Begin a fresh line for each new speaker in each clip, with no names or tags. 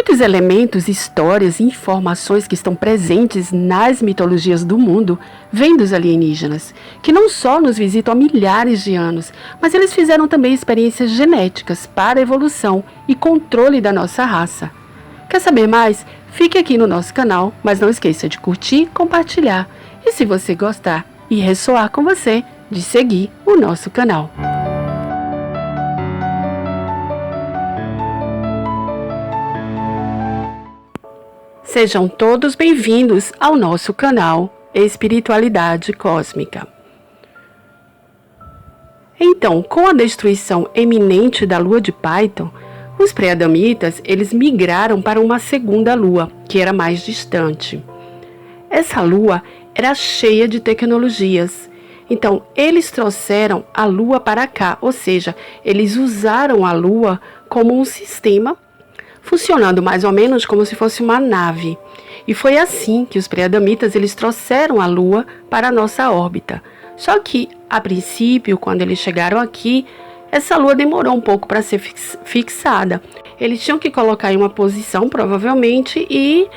Muitos elementos, histórias e informações que estão presentes nas mitologias do mundo vêm dos alienígenas, que não só nos visitam há milhares de anos, mas eles fizeram também experiências genéticas para a evolução e controle da nossa raça. Quer saber mais? Fique aqui no nosso canal, mas não esqueça de curtir, compartilhar e, se você gostar e ressoar com você, de seguir o nosso canal. Sejam todos bem-vindos ao nosso canal Espiritualidade Cósmica. Então, com a destruição eminente da lua de Python, os pré-adamitas eles migraram para uma segunda lua, que era mais distante. Essa lua era cheia de tecnologias. Então, eles trouxeram a lua para cá, ou seja, eles usaram a lua como um sistema funcionando mais ou menos como se fosse uma nave. E foi assim que os pré-adamitas eles trouxeram a Lua para a nossa órbita. Só que, a princípio, quando eles chegaram aqui, essa Lua demorou um pouco para ser fixada. Eles tinham que colocar em uma posição, provavelmente, e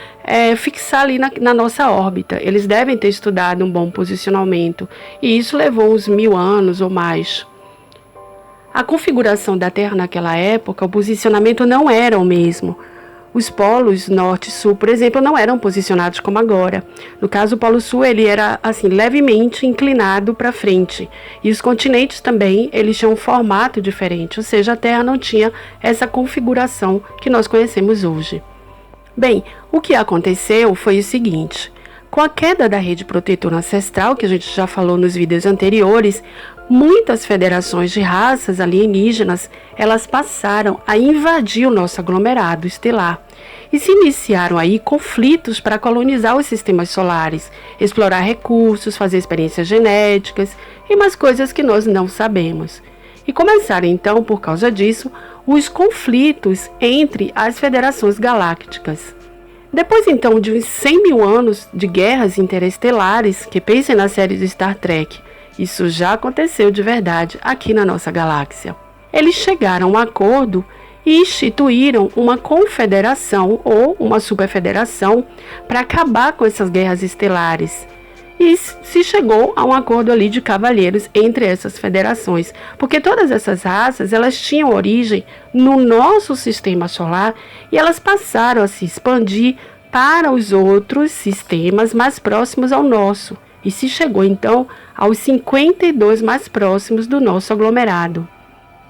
fixar ali na nossa órbita. Eles devem ter estudado um bom posicionamento. E isso levou uns 1000 anos ou mais. A configuração da Terra naquela época, o posicionamento não era o mesmo. Os polos norte e sul, por exemplo, não eram posicionados como agora. No caso, o polo sul ele era assim levemente inclinado para frente. E os continentes também, eles tinham um formato diferente, ou seja, a Terra não tinha essa configuração que nós conhecemos hoje. Bem, o que aconteceu foi o seguinte: com a queda da rede protetora ancestral, que a gente já falou nos vídeos anteriores, muitas federações de raças alienígenas, elas passaram a invadir o nosso aglomerado estelar. E se iniciaram aí conflitos para colonizar os sistemas solares, explorar recursos, fazer experiências genéticas e mais coisas que nós não sabemos. E começaram então, por causa disso, os conflitos entre as federações galácticas. Depois então de uns 100 mil anos de guerras interestelares, que pensem na série do Star Trek, isso já aconteceu de verdade aqui na nossa galáxia. Eles chegaram a um acordo e instituíram uma confederação ou uma superfederação para acabar com essas guerras estelares. E se chegou a um acordo ali de cavalheiros entre essas federações, porque todas essas raças elas tinham origem no nosso sistema solar e elas passaram a se expandir para os outros sistemas mais próximos ao nosso. E se chegou então aos 52 mais próximos do nosso aglomerado.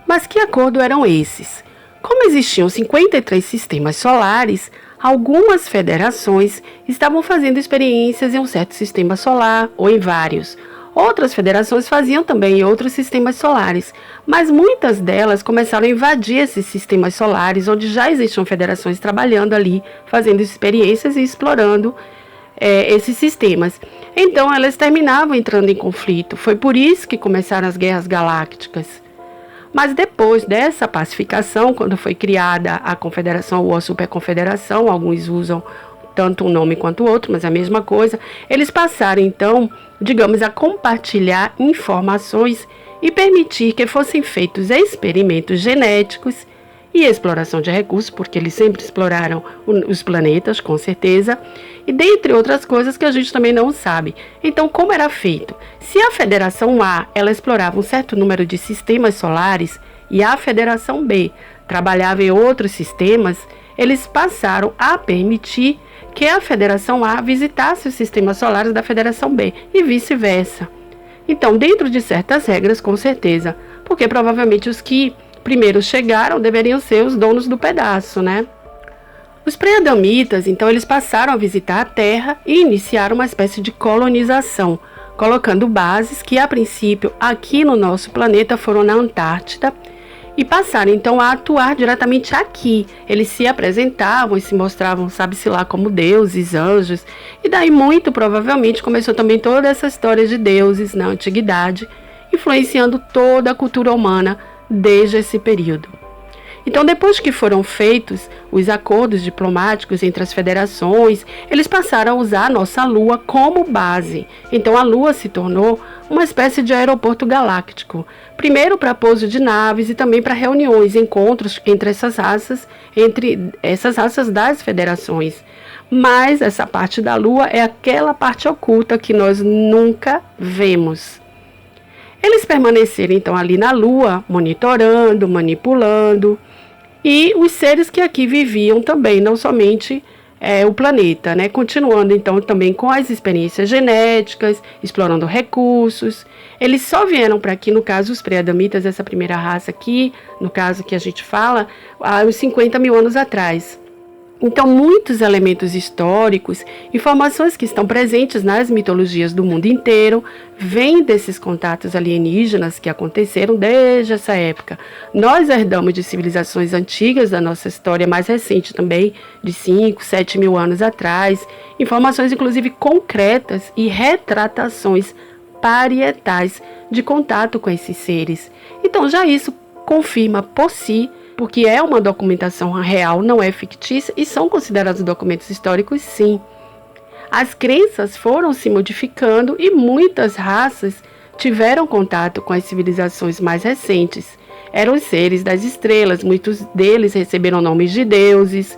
Mas que acordo eram esses? Como existiam 53 sistemas solares, algumas federações estavam fazendo experiências em um certo sistema solar ou em vários. Outras federações faziam também em outros sistemas solares, mas muitas delas começaram a invadir esses sistemas solares, onde já existiam federações trabalhando ali, fazendo experiências e explorando esses sistemas. Então elas terminavam entrando em conflito. Foi por isso que começaram as guerras galácticas. Mas depois dessa pacificação, quando foi criada a confederação ou a superconfederação, alguns usam tanto um nome quanto o outro, mas é a mesma coisa, eles passaram então, digamos, a compartilhar informações e permitir que fossem feitos experimentos genéticos e exploração de recursos, porque eles sempre exploraram os planetas, com certeza, e dentre outras coisas que a gente também não sabe. Então, como era feito? Se a Federação A ela explorava um certo número de sistemas solares e a Federação B trabalhava em outros sistemas, eles passaram a permitir que a Federação A visitasse os sistemas solares da Federação B e vice-versa. Então, dentro de certas regras, com certeza, porque provavelmente os que primeiro chegaram deveriam ser os donos do pedaço, né? Os pré-adamitas, então, eles passaram a visitar a Terra e iniciaram uma espécie de colonização, colocando bases que, a princípio, aqui no nosso planeta foram na Antártida e passaram, então, a atuar diretamente aqui. Eles se apresentavam e se mostravam, sabe-se lá, como deuses, anjos, e daí, muito provavelmente, começou também toda essa história de deuses na antiguidade, influenciando toda a cultura humana desde esse período. Então, depois que foram feitos os acordos diplomáticos entre as federações, eles passaram a usar a nossa Lua como base. Então, a Lua se tornou uma espécie de aeroporto galáctico. Primeiro para pouso de naves e também para reuniões, encontros entre essas raças das federações. Mas essa parte da Lua é aquela parte oculta que nós nunca vemos. Eles permaneceram então ali na Lua, monitorando, manipulando, e os seres que aqui viviam também, não somente o planeta, né? Continuando então também com as experiências genéticas, explorando recursos. Eles só vieram para aqui, no caso os pré-adamitas, essa primeira raça aqui, no caso que a gente fala, há uns 50 mil anos atrás. Então, muitos elementos históricos, informações que estão presentes nas mitologias do mundo inteiro, vêm desses contatos alienígenas que aconteceram desde essa época. Nós herdamos de civilizações antigas da nossa história mais recente também, de 5, 7 mil anos atrás, informações inclusive concretas e retratações parietais de contato com esses seres. Então, já isso confirma por si, porque é uma documentação real, não é fictícia, e são considerados documentos históricos, sim. As crenças foram se modificando e muitas raças tiveram contato com as civilizações mais recentes. Eram os seres das estrelas, muitos deles receberam nomes de deuses.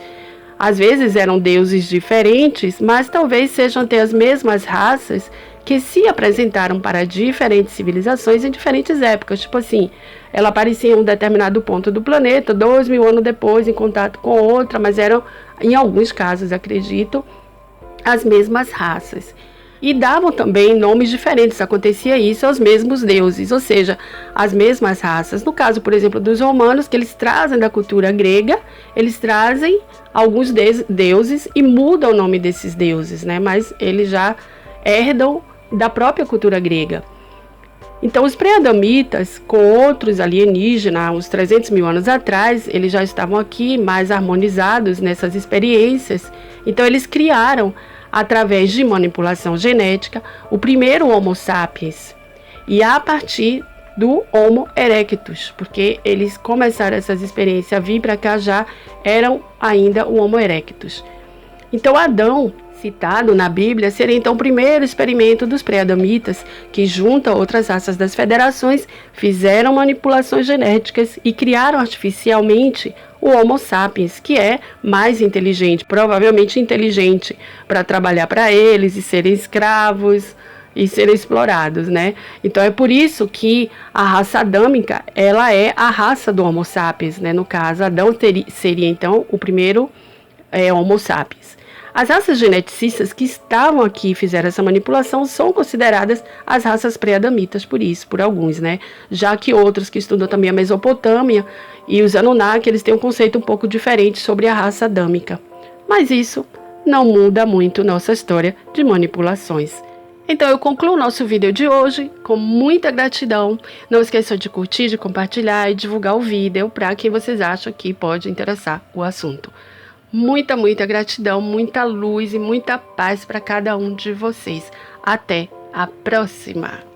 Às vezes eram deuses diferentes, mas talvez sejam até as mesmas raças que se apresentaram para diferentes civilizações em diferentes épocas. Tipo assim, ela aparecia em um determinado ponto do planeta, 2.000 anos depois, em contato com outra, mas eram, em alguns casos, acredito, as mesmas raças. E davam também nomes diferentes, acontecia isso aos mesmos deuses, ou seja, as mesmas raças. No caso, por exemplo, dos romanos, que eles trazem da cultura grega, eles trazem alguns deuses e mudam o nome desses deuses, né? Mas eles já herdam da própria cultura grega. Então, os pré-adamitas, com outros alienígenas, uns 300 mil anos atrás, eles já estavam aqui mais harmonizados nessas experiências. Então, eles criaram, através de manipulação genética, o primeiro Homo sapiens. E a partir do Homo erectus, porque eles começaram essas experiências a vir para cá, já eram ainda o Homo erectus. Então, Adão, citado na Bíblia, seria então o primeiro experimento dos pré-adamitas, que junto a outras raças das federações fizeram manipulações genéticas e criaram artificialmente o Homo sapiens, que é mais inteligente, provavelmente inteligente, para trabalhar para eles e serem escravos e serem explorados, né? Então é por isso que a raça adâmica, ela é a raça do Homo sapiens, né? No caso, Adão seria então o primeiro Homo sapiens. As raças geneticistas que estavam aqui e fizeram essa manipulação são consideradas as raças pré-adamitas, por alguns, né? Já que outros que estudam também a Mesopotâmia e os Anunnaki, eles têm um conceito um pouco diferente sobre a raça adâmica. Mas isso não muda muito nossa história de manipulações. Então eu concluo o nosso vídeo de hoje com muita gratidão. Não esqueçam de curtir, de compartilhar e divulgar o vídeo para quem vocês acham que pode interessar o assunto. Muita, muita gratidão, muita luz e muita paz para cada um de vocês. Até a próxima!